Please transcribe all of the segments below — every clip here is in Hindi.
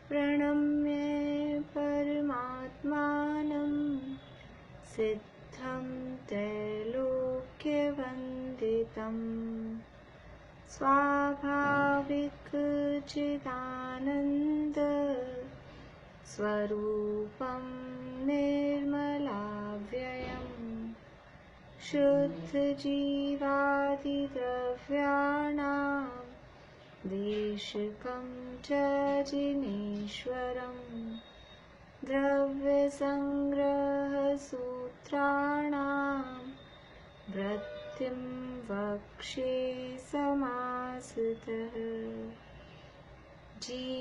प्रणम्य परमात्मानं सिद्धं त्रैलोक्यवन्दितं स्वाभाविकचिदानन्द स्वरूपं निर्मलाव्ययम् शुद्धजीवादिद्रव्याणां देशिकं च जिनेश्वरम् द्रव्यसंग्रहसूत्राणां वृत्तिं वक्ष्ये समासतः जीवमजीवमदव्यं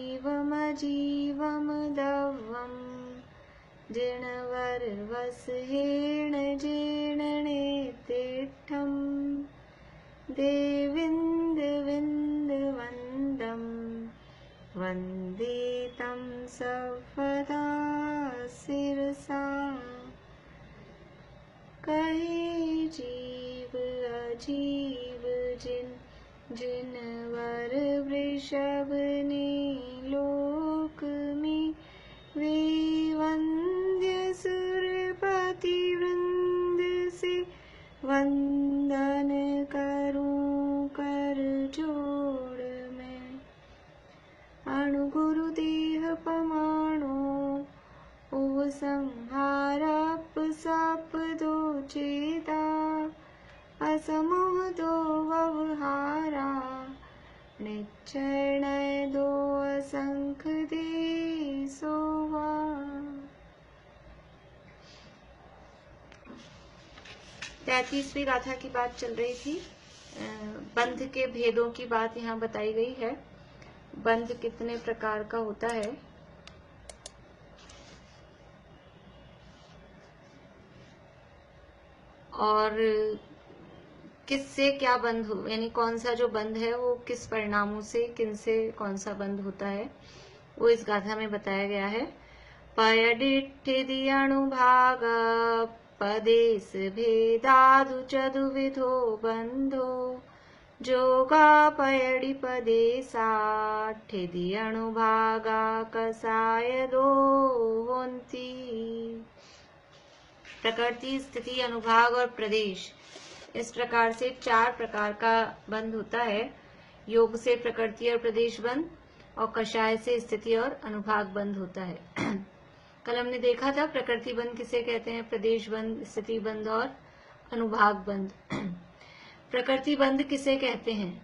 जिणवर्वसहेण जीर्णनेतिष्ठं देविन्दविन्दवन्दं वन्दे तं सर्वदा शिरसा कहे जीव अजीव जिनवर वृषभ ने लोक में वे वंद्य सुरपति वृंद से वंदन करूं कर जोड़ में अणुगुरु देह पमाणो उपसंहारप सप दो चेता असमोह दो व्यवहारा निश्चय दो असंख दे सोवा। 33वीं गाथा की बात चल रही थी। बंध के भेदों की बात यहाँ बताई गई है। बंध कितने प्रकार का होता है और किससे क्या बंध हो, यानी कौन सा जो बंध है वो किस परिणामों से, किनसे कौन सा बंध होता है, वो इस गाथा में बताया गया है। पयडिठ्ठिदि अणुभाग पदेश भेदादु चतुर्विधो बंधो जोगा पयडि पदेशाठ्ठिदि अणुभागा कसाय दो होन्ति। प्रकृति, स्थिति, अनुभाग और प्रदेश, इस प्रकार से 4 प्रकार का बंध होता है। योग से प्रकृति और प्रदेश बंध और कषाय से स्थिति और अनुभाग बंध होता है। कल हमने देखा था प्रकृति बंध किसे कहते हैं, प्रदेश बंध, स्थिति बंध और अनुभाग बंध। प्रकृति बंध किसे कहते हैं?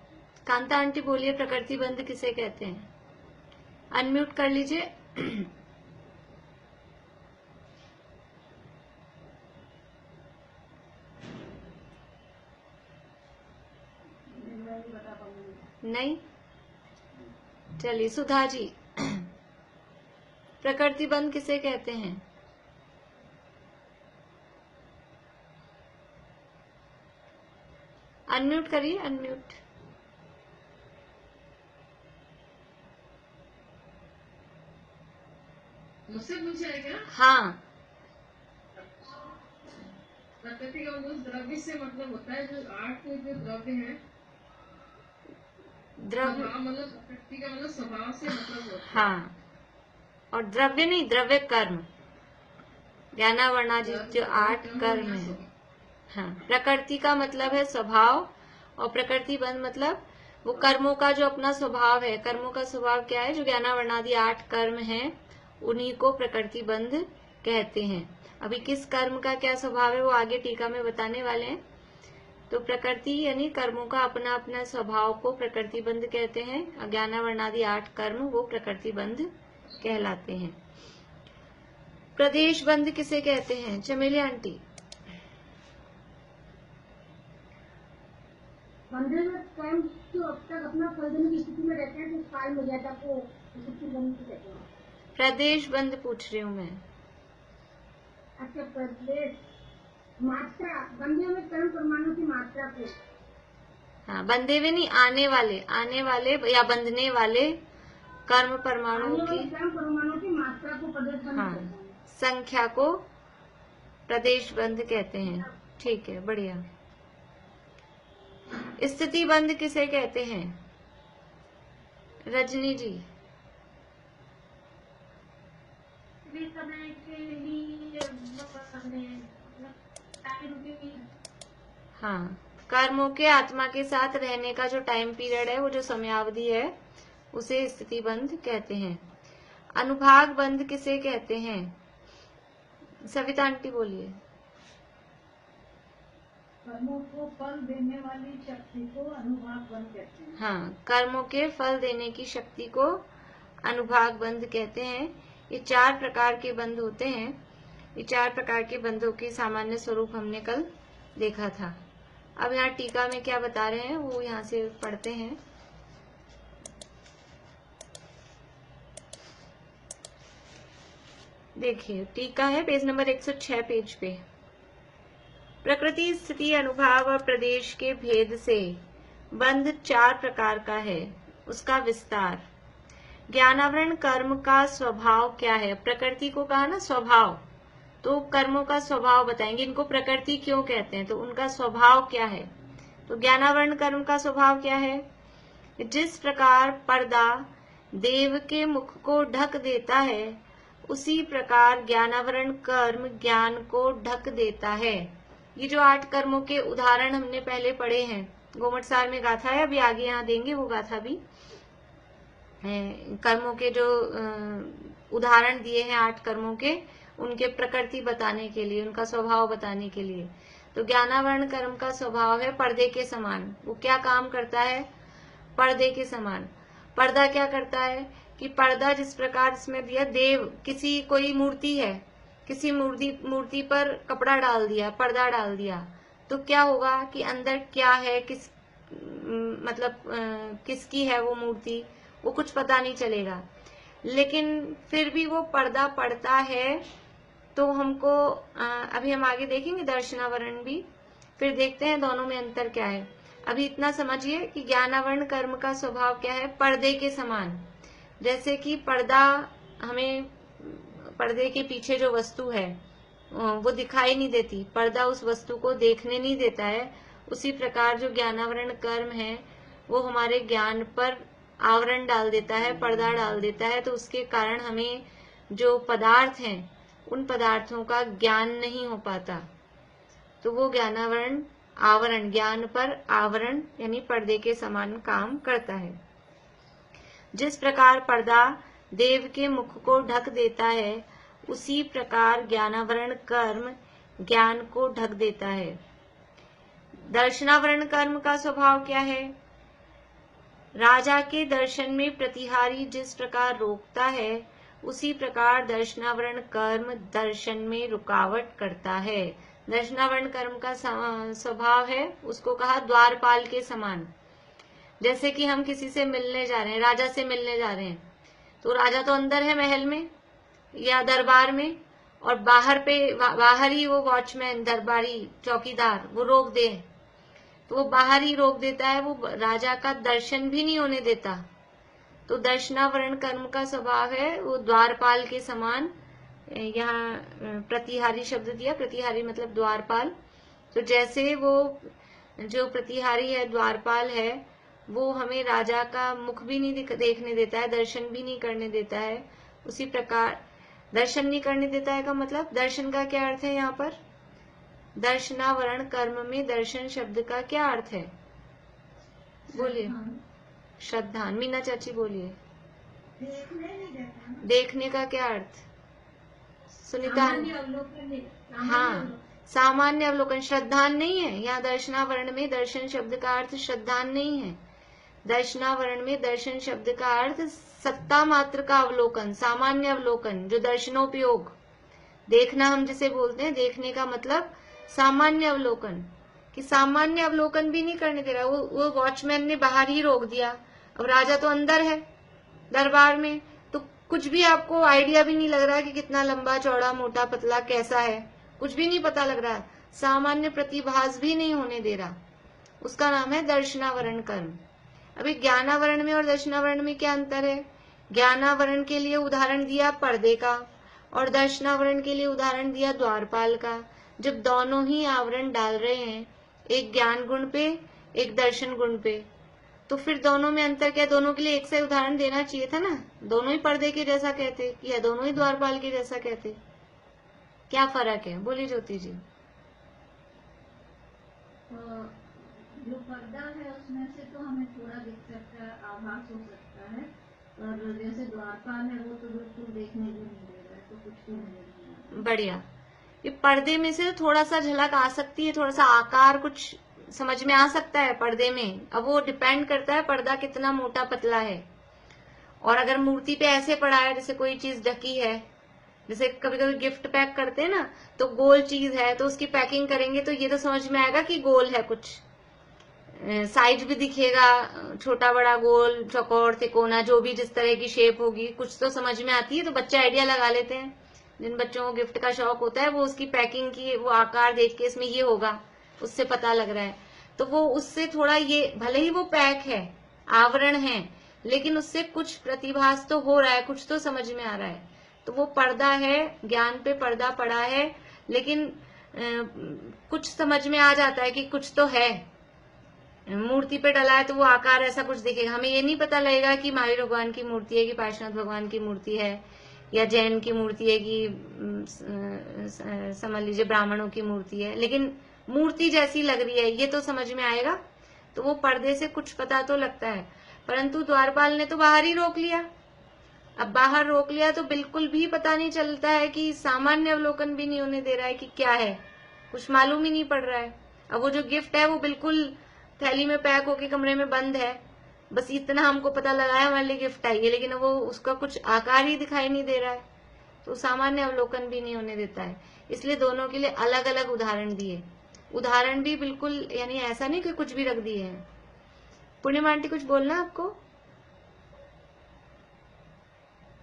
कांता आंटी बोलिए, प्रकृति बंध किसे कहते हैं? अनम्यूट कर लीजिए। नहीं, चलिए सुधा जी, प्रकृति बंध किसे कहते हैं? अनम्यूट करिए, अनम्यूट। मुझसे पूछा है क्या? हाँ, प्रकृति का उस द्रव्य से मतलब होता है जो 8 जो द्रव्य है, द्रव्य मतलब प्रकृति का मतलब स्वभाव से मतलब होता है। हाँ, और द्रव्य नहीं, द्रव्य कर्म, ज्ञानावर्णादि जो 8 कर्म है। हाँ, प्रकृति का मतलब है स्वभाव और प्रकृति बंध मतलब वो कर्मों का जो अपना स्वभाव है। कर्मों का स्वभाव क्या है? जो ज्ञानावर्णादि 8 कर्म हैं उन्हीं को प्रकृति बंध कहते हैं। अभी किस कर्म का क्या स्वभाव है वो आगे टीका में बताने वाले हैं। तो प्रकृति यानी कर्मों का अपना अपना स्वभाव को प्रकृति बंध कहते हैं। ज्ञानावर्णादि 8 कर्म वो प्रकृति बंध कहलाते हैं। प्रदेश बंध किसे कहते हैं? चमेली आंटी। बंधे में कर्म जो अब तक अपना फल देने की स्थिति में रहते हैं, तो काल मर्यादा को प्रकृति बंध कहते हैं। प्रदेश बंध पूछ रही हूँ मैं। अच्छा, प्रदेश मात्रा, बंधे में कर्म परमाणु की मात्रा को। हाँ, बंधे हुए नहीं, आने वाले या बंधने वाले कर्म परमाणु की, कर्म परमाणु की मात्रा को प्रदेश बंध हाँ, कहते हैं। संख्या को प्रदेश बंध कहते हैं। ठीक है, बढ़िया। स्थिति बंध किसे कहते हैं? रजनी जी। समय के लिए टाइम की। हाँ, कर्मों के आत्मा के साथ रहने का जो टाइम पीरियड है, वो जो समयावधि है, उसे स्थिति बंध कहते हैं। अनुभाग बंध किसे कहते हैं? सविता आंटी बोलिए। कर्मों को फल देने वाली शक्ति को अनुभाग बंध कहते हैं। हाँ, कर्मों के फल देने की शक्ति को अनुभाग बंध कहते हैं। ये 4 प्रकार के बंध होते हैं। ये 4 प्रकार के बंधों के सामान्य स्वरूप हमने कल देखा था। अब यहाँ टीका में क्या बता रहे हैं वो यहाँ से पढ़ते हैं। देखिए, टीका है पेज नंबर 106 पेज पे। प्रकृति, स्थिति, अनुभाव और प्रदेश के भेद से बंध 4 प्रकार का है। उसका विस्तार। ज्ञानावरण कर्म का स्वभाव क्या है? प्रकृति को कहा ना स्वभाव, तो कर्मों का स्वभाव बताएंगे। इनको प्रकृति क्यों कहते हैं, तो उनका स्वभाव क्या है? तो ज्ञानावरण कर्म का स्वभाव क्या है? जिस प्रकार पर्दा देव के मुख को ढक देता है, उसी प्रकार ज्ञानावरण कर्म ज्ञान को ढक देता है। ये जो 8 कर्मों के उदाहरण हमने पहले पढ़े हैं, गोमट सार में गाथा है, अभी आगे यहाँ देंगे वो गाथा भी। कर्मों के जो उदाहरण दिए हैं 8 कर्मों के, उनके प्रकृति बताने के लिए, उनका स्वभाव बताने के लिए। तो ज्ञानावरण कर्म का स्वभाव है पर्दे के समान। वो क्या काम करता है? पर्दे के समान। पर्दा क्या करता है कि पर्दा जिस प्रकार इसमें दिया, देव किसी कोई मूर्ति है, किसी मूर्ति पर कपड़ा डाल दिया, पर्दा डाल दिया, तो क्या होगा कि अंदर क्या है, किसकी है वो मूर्ति, वो कुछ पता नहीं चलेगा। लेकिन फिर भी वो पर्दा पड़ता है तो हमको अभी हम आगे देखेंगे दर्शनावरण भी, फिर देखते हैं दोनों में अंतर क्या है। अभी इतना समझिए कि ज्ञानावरण कर्म का स्वभाव क्या है? पर्दे के समान। जैसे कि पर्दा, हमें पर्दे के पीछे जो वस्तु है वो दिखाई नहीं देती, पर्दा उस वस्तु को देखने नहीं देता है। उसी प्रकार जो ज्ञानावरण कर्म है वो हमारे ज्ञान पर आवरण डाल देता है, पर्दा डाल देता है। तो उसके कारण हमें जो पदार्थ हैं उन पदार्थों का ज्ञान नहीं हो पाता। तो वो ज्ञानावरण आवरण, ज्ञान पर आवरण यानी पर्दे के समान काम करता है। जिस प्रकार पर्दा देव के मुख को ढक देता है, उसी प्रकार ज्ञानावरण कर्म ज्ञान को ढक देता है। दर्शनावरण कर्म का स्वभाव क्या है? राजा के दर्शन में प्रतिहारी जिस प्रकार रोकता है, उसी प्रकार दर्शनावरण कर्म दर्शन में रुकावट करता है। दर्शनावरण कर्म का स्वभाव है, उसको कहा द्वारपाल के समान। जैसे कि हम किसी से मिलने जा रहे हैं, राजा से मिलने जा रहे हैं, तो राजा तो अंदर है महल में या दरबार में, और बाहर ही वो वॉचमैन, दरबारी चौकीदार वो रोक दे, तो वो बाहर ही रोक देता है, वो राजा का दर्शन भी नहीं होने देता। तो दर्शनावरण कर्म का स्वभाव है वो द्वारपाल के समान। यहाँ प्रतिहारी शब्द दिया, प्रतिहारी मतलब द्वारपाल। तो जैसे वो जो प्रतिहारी है, द्वारपाल है, वो हमें राजा का मुख भी नहीं देखने देता है, दर्शन भी नहीं करने देता है। उसी प्रकार दर्शन नहीं करने देता है का मतलब, दर्शन का क्या अर्थ है यहाँ पर? दर्शनावरण कर्म में दर्शन शब्द का क्या अर्थ है? बोलिए। श्रद्धान। मीना चाची बोलिए। देखने का क्या अर्थ? सुनीता। हाँ, सामान्य अवलोकन। श्रद्धान नहीं है यहाँ दर्शनावरण में। दर्शन शब्द का अर्थ श्रद्धान नहीं है। दर्शनावरण में दर्शन शब्द का अर्थ सत्ता मात्र का अवलोकन, सामान्य अवलोकन, जो दर्शनोपयोग। देखना हम जिसे बोलते हैं, देखने का मतलब सामान्य अवलोकन, कि सामान्य अवलोकन भी नहीं करने दे रहा। वो वॉचमैन ने बाहर ही रोक दिया, अब राजा तो अंदर है दरबार में, तो कुछ भी आपको आइडिया भी नहीं लग रहा है कि कितना लंबा चौड़ा मोटा पतला कैसा है, कुछ भी नहीं पता लग रहा, सामान्य प्रतिभास भी नहीं होने दे रहा। उसका नाम है दर्शनावरण कर्म। अभी ज्ञानावरण में और दर्शनावरण में क्या अंतर है? ज्ञानावरण के लिए उदाहरण दिया पर्दे का, और दर्शनावरण के लिए उदाहरण दिया द्वारपाल का। जब दोनों ही आवरण डाल रहे हैं, एक ज्ञान गुण पे एक दर्शन गुण पे, तो फिर दोनों में अंतर क्या? दोनों के लिए एक से उदाहरण देना चाहिए था ना। दोनों ही पर्दे के जैसा कहते या दोनों ही द्वारपाल के जैसा कहते? क्या फर्क है? बोलिए ज्योति जी। जो पर्दा है उसमें से तो हमें थोड़ा दिख सकता है, आभास हो सकता है, और जैसे द्वारपाल है वो तो बिल्कुल देखने को नहीं दे रहा है, तो कुछ भी नजर नहीं आ रहा। बढ़िया। ये पर्दे में से थोड़ा सा झलक आ सकती है, थोड़ा सा आकार कुछ समझ में आ सकता है पर्दे में। अब वो डिपेंड करता है पर्दा कितना मोटा पतला है। और अगर मूर्ति पे ऐसे पड़ा है जैसे कोई चीज ढकी है, जैसे कभी कभी गिफ्ट पैक करते हैं ना, तो गोल चीज है तो उसकी पैकिंग करेंगे तो ये तो समझ में आएगा कि गोल है, कुछ साइज भी दिखेगा, छोटा बड़ा गोल चौकोर तिकोना जो भी जिस तरह की शेप होगी कुछ तो समझ में आती है, तो बच्चे आइडिया लगा लेते हैं। जिन बच्चों को गिफ्ट का शौक होता है वो उसकी पैकिंग की वो आकार देख के इसमें ये होगा, उससे पता लग रहा है, तो वो उससे थोड़ा ये भले ही वो पैक है, आवरण है, लेकिन उससे कुछ प्रतिभास तो हो रहा है, कुछ तो समझ में आ रहा है। तो वो पर्दा है, ज्ञान पे पर्दा पड़ा है, लेकिन कुछ समझ में आ जाता है कि कुछ तो है। मूर्ति पे डला है तो वो आकार ऐसा कुछ दिखेगा, हमें ये नहीं पता लगेगा कि महावीर भगवान की मूर्ति है कि पार्श्वनाथ भगवान की मूर्ति है या जैन की मूर्ति है कि समझ लीजिए ब्राह्मणों की मूर्ति है, लेकिन मूर्ति जैसी लग रही है ये तो समझ में आएगा। तो वो पर्दे से कुछ पता तो लगता है, परंतु द्वारपाल ने तो बाहर ही रोक लिया। अब बाहर रोक लिया तो बिल्कुल भी पता नहीं चलता है कि सामान्य अवलोकन भी नहीं होने दे रहा है कि क्या है, कुछ मालूम ही नहीं पड़ रहा है। अब वो जो गिफ्ट है वो बिल्कुल थैली में पैक होके कमरे में बंद है, बस इतना हमको पता लगा है हमारे लिए गिफ्ट आई है, लेकिन वो उसका कुछ आकार ही दिखाई नहीं दे रहा है, तो सामान्य अवलोकन भी नहीं होने देता है। इसलिए दोनों के लिए अलग अलग उदाहरण दिए। उदाहरण भी बिल्कुल यानी ऐसा नहीं कि कुछ भी रख दिए हैं। पूर्णिमा आंटी कुछ बोलना आपको?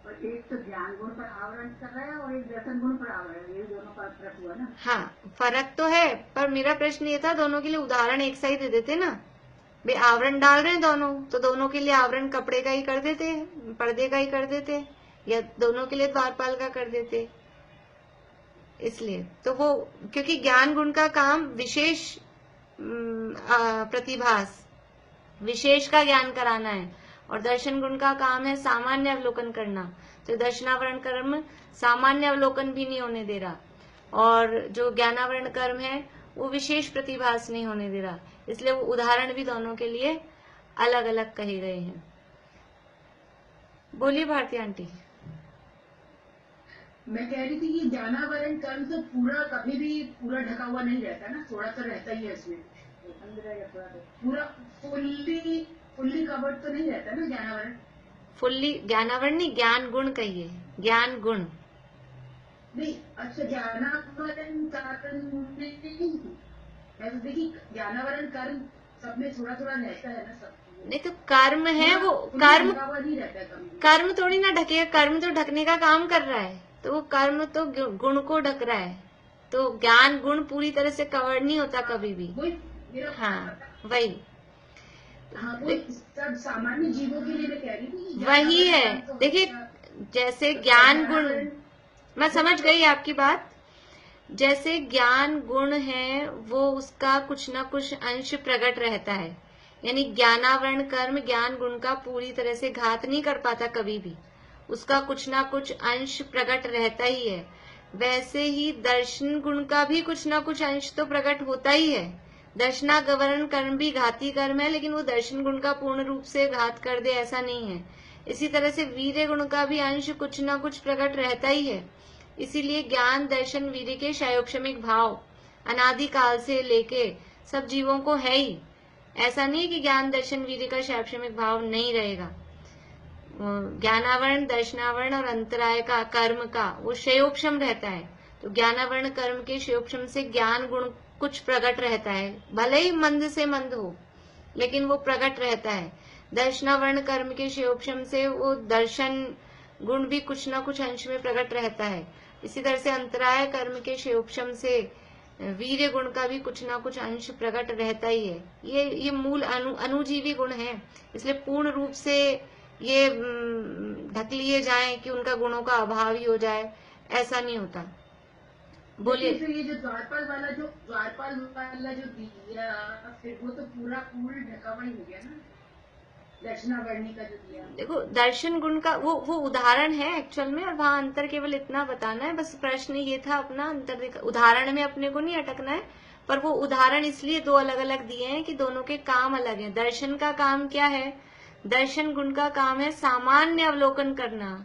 और एक तो ज्ञान गुण पर आवरण कर रहा है और एक दर्शन गुण पर आवरण, ये दोनों का फर्क हुआ ना। हाँ, फर्क तो है, पर मेरा प्रश्न ये था दोनों के लिए उदाहरण एक सा ही दे देते ना। वे आवरण डाल रहे हैं दोनों, तो दोनों के लिए आवरण कपड़े का ही कर देते, पर्दे का ही कर देते, या दोनों के लिए द्वारपाल का कर देते। इसलिए तो वो क्योंकि ज्ञान गुण का काम विशेष प्रतिभास, विशेष का ज्ञान कराना है, और दर्शन गुण का काम है सामान्य अवलोकन करना। तो दर्शनावरण कर्म सामान्य अवलोकन भी नहीं होने दे रहा, और जो ज्ञानावरण कर्म है वो विशेष प्रतिभास नहीं होने दे रहा। इसलिए वो उदाहरण भी दोनों के लिए अलग अलग कहे गए हैं। बोलिए भारती आंटी। मैं कह रही थी कि ज्ञानावरण कर्म तो पूरा कभी भी पूरा ढका हुआ नहीं रहता ना, थोड़ा सा रहता ही है इसमें, पूरा फुल्ली कवर्ड तो नहीं रहता ना ज्ञानावरण। फुल्ली ज्ञानावरण नहीं, ज्ञान गुण कहिए, ज्ञान गुण नहीं। अच्छा, ज्ञानावरण कर्म नहीं, मैं तो देखी ज्ञानावरण कर्म सब में थोड़ा थोड़ा रहता है ना, सब नहीं तो कर्म है वो कर्म, नहीं रहता है कभी। कर्म थोड़ी ना ढकेगा, कर्म तो ढकने का काम कर रहा है, तो वो कर्म तो गुण को ढक रहा है, तो ज्ञान गुण पूरी तरह से कवर नहीं होता कभी भी। हाँ वही, हाँ वो सब सामान्य जीवों के लिए मैं कह रही थी वही है। देखिए जैसे ज्ञान गुण, मैं समझ गई आपकी बात, जैसे ज्ञान गुण है वो उसका कुछ ना कुछ अंश प्रकट रहता है, यानी ज्ञानावरण कर्म ज्ञान गुण का पूरी तरह से घात नहीं कर पाता कभी भी, उसका कुछ ना कुछ अंश प्रकट रहता ही है। वैसे ही दर्शन गुण का भी कुछ ना कुछ अंश तो प्रकट होता ही है। दर्शनावरण कर्म भी घाती कर्म है, लेकिन वो दर्शन गुण का पूर्ण रूप से घात कर दे ऐसा नहीं है। इसी तरह से वीर्य गुण का भी अंश कुछ ना कुछ प्रकट रहता ही है। इसीलिए ज्ञान दर्शन वीर्य के क्षयोक्षमिक भाव अनादि काल से लेके सब जीवों को है ही। ऐसा नहीं है कि ज्ञान दर्शन वीर्य का क्षयोक्षमिक भाव नहीं रहेगा। ज्ञानावरण दर्शनावरण और अंतराय का कर्म का वो क्षयोक्षम रहता है, तो ज्ञानावरण कर्म के क्षयोक्षम से ज्ञान गुण कुछ प्रकट रहता है, भले ही मंद से मंद हो लेकिन वो प्रकट रहता है। दर्शनावरण कर्म के क्षयोक्षम से वो दर्शन गुण भी कुछ ना कुछ अंश में प्रकट रहता है। इसी तरह से अंतराय कर्म के क्षयोक्षम से वीर्य गुण का भी कुछ ना कुछ अंश प्रकट रहता ही है। ये मूल अनुजीवी गुण है, इसलिए पूर्ण रूप से ये ढक लिए जाए कि उनका गुणों का अभाव ही हो जाए, ऐसा नहीं होता। बोलिए। फिर ये जो द्वारपाल वाला जो दिया, फिर वो तो पूरा ढका हुआ ही हो गया ना। दर्शनावर्णी का जो दिया। देखो दर्शन गुण का वो उदाहरण है एक्चुअल में, और वहां अंतर केवल इतना बताना है बस। प्रश्न ये था अपना अंतर, उदाहरण में अपने को नहीं अटकना है, पर वो उदाहरण इसलिए दो अलग अलग दिए हैं कि दोनों के काम अलग हैं। दर्शन का काम क्या है? दर्शन गुण का काम है सामान्य अवलोकन करना,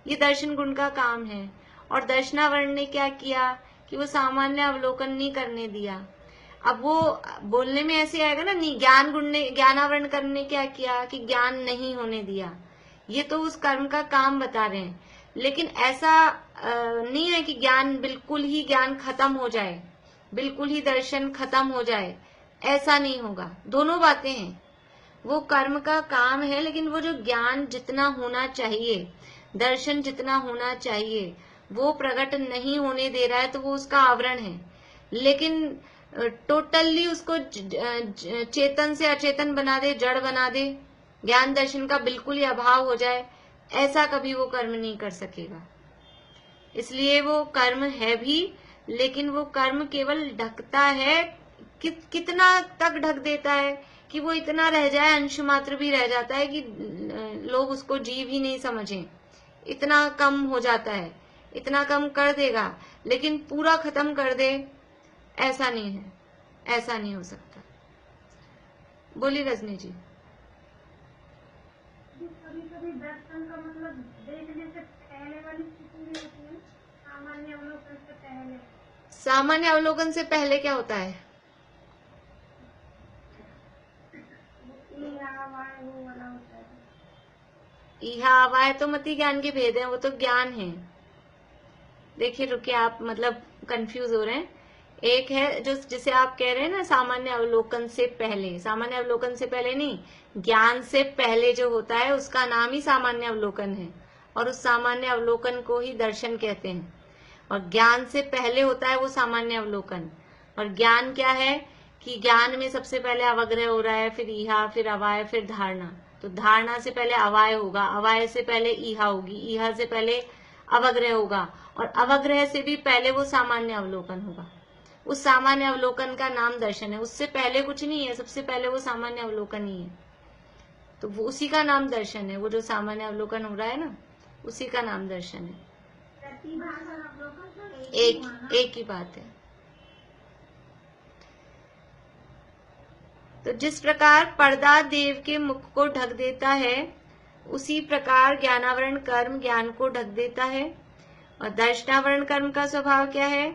ये दर्शन गुण का काम है। और दर्शनावरण ने क्या किया कि वो सामान्य अवलोकन नहीं करने दिया। अब वो बोलने में ऐसे आएगा ना, नहीं, ज्ञान गुण ने, ज्ञानावरण करने क्या किया कि ज्ञान नहीं होने दिया। ये तो उस कर्म का काम बता रहे हैं, लेकिन ऐसा नहीं है कि ज्ञान बिल्कुल ही ज्ञान खत्म हो जाए, बिल्कुल ही दर्शन खत्म हो जाए, ऐसा नहीं होगा। दोनों बातें हैं, वो कर्म का काम है, लेकिन वो जो ज्ञान जितना होना चाहिए, दर्शन जितना होना चाहिए, वो प्रकट नहीं होने दे रहा है, तो वो उसका आवरण है। लेकिन टोटली उसको चेतन से अचेतन बना दे, जड़ बना दे, ज्ञान दर्शन का बिल्कुल ही अभाव हो जाए, ऐसा कभी वो कर्म नहीं कर सकेगा। इसलिए वो कर्म है भी, लेकिन वो कर्म केवल ढकता है, कितना तक ढक देता है कि वो इतना रह जाए, अंश मात्र भी रह जाता है कि लोग उसको जीव ही नहीं समझें, इतना कम हो जाता है, इतना कम कर देगा, लेकिन पूरा खत्म कर दे, ऐसा नहीं है, ऐसा नहीं हो सकता। बोली रजनी जी। कभी कभी दर्शन का मतलब देखने से पहले वाली स्थिति में होती है, सामान्य अवलोकन से पहले। सामान्य अवलोकन से पहले क्या होता है? वो वाला होता है। इहा आवाय तो मति ज्ञान के भेद हैं, वो तो ज्ञान है। देखिए रुकिए, आप मतलब कंफ्यूज हो रहे हैं। एक है जो जिसे आप कह रहे हैं ना सामान्य अवलोकन से पहले, सामान्य अवलोकन से पहले नहीं, ज्ञान से पहले जो होता है उसका नाम ही सामान्य अवलोकन है, और उस सामान्य अवलोकन को ही दर्शन कहते हैं। और ज्ञान से पहले होता है वो सामान्य अवलोकन। और ज्ञान क्या है कि ज्ञान में सबसे पहले अवग्रह हो रहा है, फिर ईहा, फिर अवाय, फिर धारणा। तो धारणा से पहले अवाय होगा, अवाय से पहले ईहा होगी, ईहा से पहले अवग्रह होगा, और अवग्रह से भी पहले वो सामान्य अवलोकन होगा। उस सामान्य अवलोकन का नाम दर्शन है। उससे पहले कुछ नहीं है, सबसे पहले वो सामान्य अवलोकन ही है, तो वो उसी का नाम दर्शन है। वो जो सामान्य अवलोकन हो रहा है ना, उसी का नाम दर्शन है। एक ही बात है। तो जिस प्रकार पर्दा देव के मुख को ढक देता है, उसी प्रकार ज्ञानावरण कर्म ज्ञान को ढक देता है। और दर्शनावरण कर्म का स्वभाव क्या है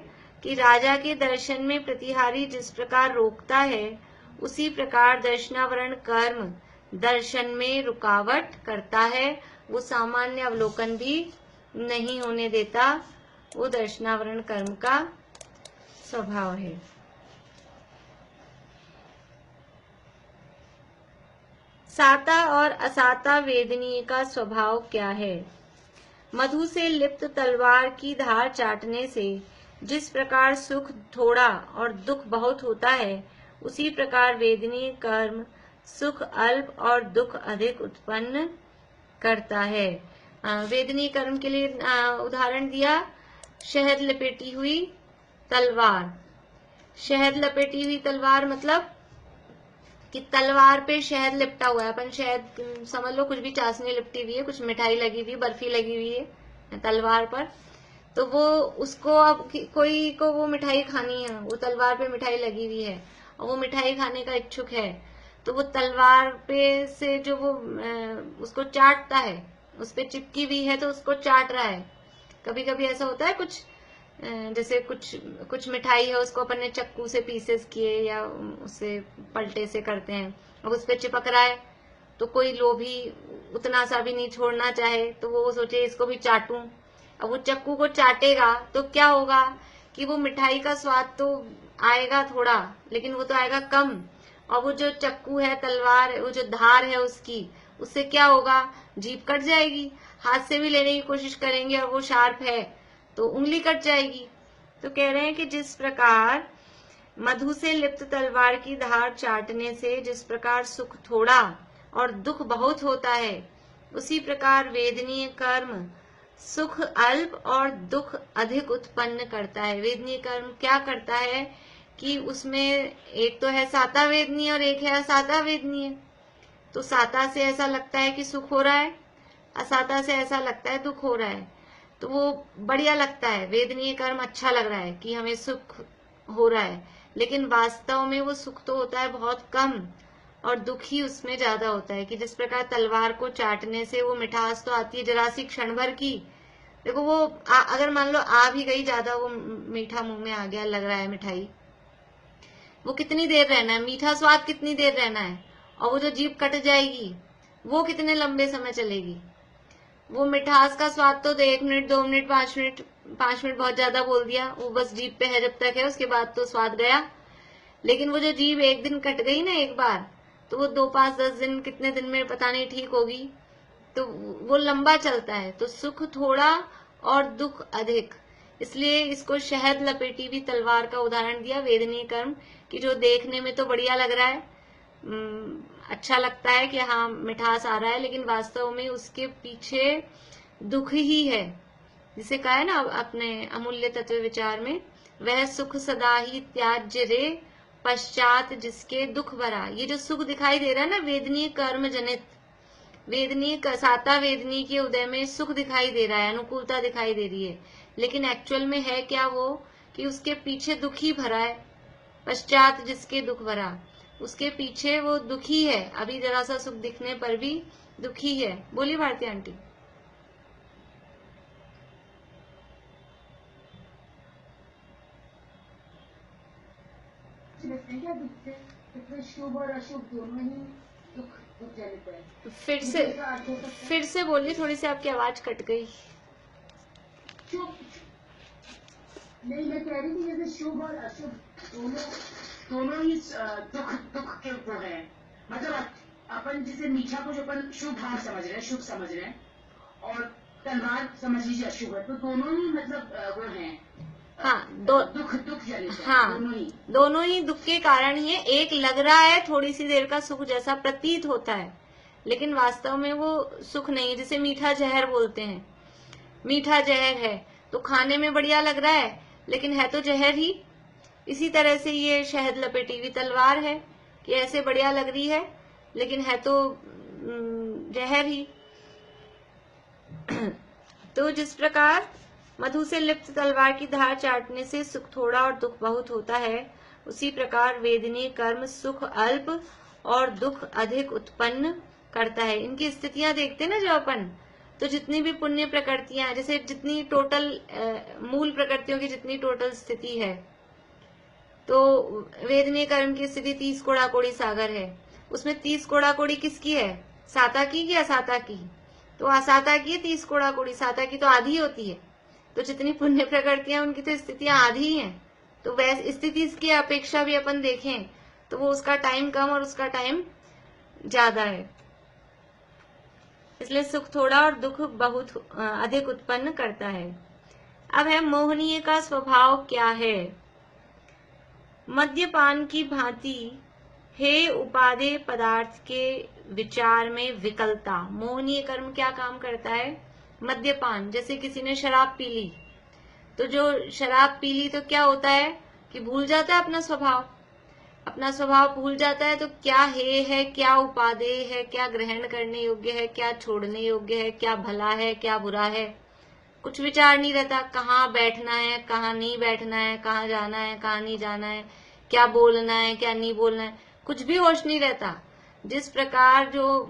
कि राजा के दर्शन में प्रतिहारी जिस प्रकार रोकता है, उसी प्रकार दर्शनावरण कर्म दर्शन में रुकावट करता है। वो सामान्य अवलोकन भी नहीं होने देता, वो दर्शनावरण कर्म का स्वभाव है। साता और असाता वेदनीय का स्वभाव क्या है? मधु से लिप्त तलवार की धार चाटने से जिस प्रकार सुख थोड़ा और दुख बहुत होता है, उसी प्रकार वेदनीय कर्म सुख अल्प और दुख अधिक उत्पन्न करता है। वेदनीय कर्म के लिए उदाहरण दिया, शहद लपेटी हुई तलवार। शहद लपेटी हुई तलवार मतलब कि तलवार पे शहद लिपटा हुआ है। अपन शहद समझ लो, कुछ भी चाशनी लिपटी हुई है, कुछ मिठाई लगी हुई, बर्फी लगी हुई है तलवार पर, तो वो उसको अब कोई को वो मिठाई खानी है, वो तलवार पे मिठाई लगी हुई है और वो मिठाई खाने का इच्छुक है, तो वो तलवार पे से जो वो उसको चाटता है, उस पे चिपकी हुई है तो उसको चाट रहा है। कभी कभी ऐसा होता है, कुछ जैसे कुछ मिठाई है, उसको अपन ने चक्कू से पीसेस किए या उसे पलटे से करते हैं, अब उस पे चिपक रहा है, तो कोई लोभी उतना सा भी नहीं छोड़ना चाहे, तो वो सोचे इसको भी चाटूं। अब वो चक्कू को चाटेगा तो क्या होगा कि वो मिठाई का स्वाद तो आएगा थोड़ा, लेकिन वो तो आएगा कम, और वो जो चक्कू है, तलवार, वो जो धार है उसकी, उससे क्या होगा, जीभ कट जाएगी। हाथ से भी लेने की कोशिश करेंगे और वो शार्प है तो उंगली कट जाएगी। तो कह रहे हैं कि जिस प्रकार मधु से लिप्त तलवार की धार चाटने से जिस प्रकार सुख थोड़ा और दुख बहुत होता है, उसी प्रकार वेदनीय कर्म सुख अल्प और दुख अधिक उत्पन्न करता है। वेदनीय कर्म क्या करता है कि उसमें एक तो है साता वेदनीय और एक है असाता वेदनीय। तो साता से ऐसा लगता है कि सुख हो रहा है, असाता से ऐसा लगता है दुख हो रहा है, तो वो बढ़िया लगता है, वेदनीय कर्म अच्छा लग रहा है कि हमें सुख हो रहा है, लेकिन वास्तव में वो सुख तो होता है बहुत कम और दुख ही उसमें ज्यादा होता है। कि जिस प्रकार तलवार को चाटने से वो मिठास तो आती है जरा सी क्षण भर की, देखो वो अगर मान लो आ भी गई ज्यादा, वो मीठा मुंह में आ गया, लग रहा है मिठाई, वो कितनी देर रहना है, मीठा स्वाद कितनी देर रहना है, और वो जो जीभ कट जाएगी वो कितने लंबे समय चलेगी। वो मिठास का स्वाद तो 1 मिनट 2 मिनट 5 मिनट, 5 मिनट बहुत ज्यादा बोल दिया, वो बस जीभ पे है जब तक है, उसके बाद तो स्वाद गया। लेकिन वो जो जीभ एक दिन कट गई ना एक बार, तो वो 2 5 10 दिन कितने दिन में पता नहीं ठीक होगी, तो वो लंबा चलता है। तो सुख थोड़ा और दुख अधिक, इसलिए इसको शहद लपेटी हुई तलवार का उदाहरण दिया वेदनीय कर्म, कि जो देखने में तो बढ़िया लग रहा है, अच्छा लगता है कि हाँ मिठास आ रहा है, लेकिन वास्तव में उसके पीछे दुख ही है। जिसे कहा है ना अपने अमूल्य तत्व विचार में, वह सुख सदा ही त्याज्य रे, पश्चात जिसके दुख भरा। ये जो सुख दिखाई दे रहा है ना वेदनीय कर्म जनित, वेदनीय साता वेदनीय के उदय में सुख दिखाई दे रहा है, अनुकूलता दिखाई दे रही है, लेकिन एक्चुअल में है क्या वो, कि उसके पीछे दुख ही भरा है। पश्चात जिसके दुख भरा, उसके पीछे वो दुखी है, अभी जरा सा सुख दिखने पर भी दुखी है। बोलिए भारती आंटी। क्या दुख से शुभ और अशुभ दोनों ही दुख जनित है। फिर से बोलिए, थोड़ी सी आपकी आवाज कट गई। नहीं, मैं कह रही थी जैसे शुभ और अशुभ दोनों ही दुख के वो है। मतलब अपन जैसे मीठा को जो अपन शुभ भाव समझ रहे हैं, शुभ समझ रहे हैं, और तलवार समझ लीजिए अशुभ है, तो दोनों ही मतलब वो है। हाँ, दुख जनित है। हाँ, दोनों ही दुख के कारण ही है। एक लग रहा है थोड़ी सी देर का सुख जैसा प्रतीत होता है, लेकिन वास्तव में वो सुख नहीं। जैसे मीठा जहर बोलते हैं, मीठा जहर है तो खाने में बढ़िया लग रहा है, लेकिन है तो जहर ही। इसी तरह से ये शहद लपेटी हुई तलवार है कि ऐसे बढ़िया लग रही है, लेकिन है तो जहर ही। तो जिस प्रकार मधु से लिप्त तलवार की धार चाटने से सुख थोड़ा और दुख बहुत होता है, उसी प्रकार वेदनीय कर्म सुख अल्प और दुख अधिक उत्पन्न करता है। इनकी स्थितियां देखते ना जो अपन, तो जितनी भी पुण्य प्रकृतियां, जैसे जितनी टोटल मूल प्रकृतियों की जितनी टोटल स्थिति है, तो वेदनीय कर्म की स्थिति 30 कोड़ा कोड़ी सागर है। उसमें 30 कोड़ा कोड़ी किसकी है, साता की या असाता की? तो असाता की 30 कोड़ा कोड़ी, साता की तो आधी होती है। तो जितनी पुण्य प्रकृतियां उनकी तो स्थितियां आधी ही हैं। तो वैसे स्थिति की अपेक्षा भी अपन देखें तो वो उसका टाइम कम और उसका टाइम ज्यादा है, इसलिए सुख थोड़ा और दुख बहुत अधिक उत्पन्न करता है। अब है मोहनीय का स्वभाव क्या है। मद्यपान की भांति हे उपादेय पदार्थ के विचार में विकलता। मोहनीय कर्म क्या काम करता है? मद्यपान, जैसे किसी ने शराब पी ली, तो जो शराब पी ली तो क्या होता है कि भूल जाता है अपना स्वभाव, अपना स्वभाव भूल जाता है। तो क्या हे है, क्या उपादेय है, क्या ग्रहण करने योग्य है, क्या छोड़ने योग्य है, क्या भला है, क्या बुरा है, कुछ विचार नहीं रहता। कहाँ बैठना है, कहाँ नहीं बैठना है, कहाँ जाना है, कहाँ नहीं जाना है, क्या बोलना है, क्या नहीं बोलना है, कुछ भी होश नहीं रहता। जिस प्रकार जो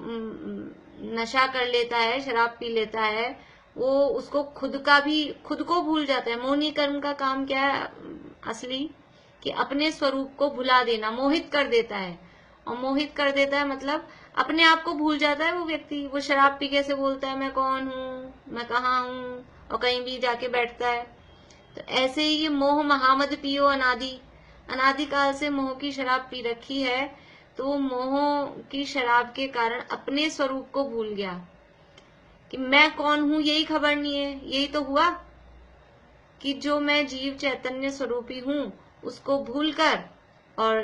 नशा कर लेता है, शराब पी लेता है, वो उसको खुद को भूल जाता है। मोहनीय कर्म का काम क्या है असली, कि अपने स्वरूप को भुला देना, मोहित कर देता है। और मोहित कर देता है मतलब अपने आप को भूल जाता है वो व्यक्ति। वो शराब पी कैसे बोलता है, मैं कौन हूँ, मैं कहाँ हूँ, और कहीं भी जाके बैठता है। तो ऐसे ही ये मोह महामद पियो अनादि काल से मोह की शराब पी रखी है, तो वो मोह की शराब के कारण अपने स्वरूप को भूल गया कि मैं कौन हूँ, यही खबर नहीं है। यही तो हुआ कि जो मैं जीव चैतन्य स्वरूपी हूँ उसको भूलकर और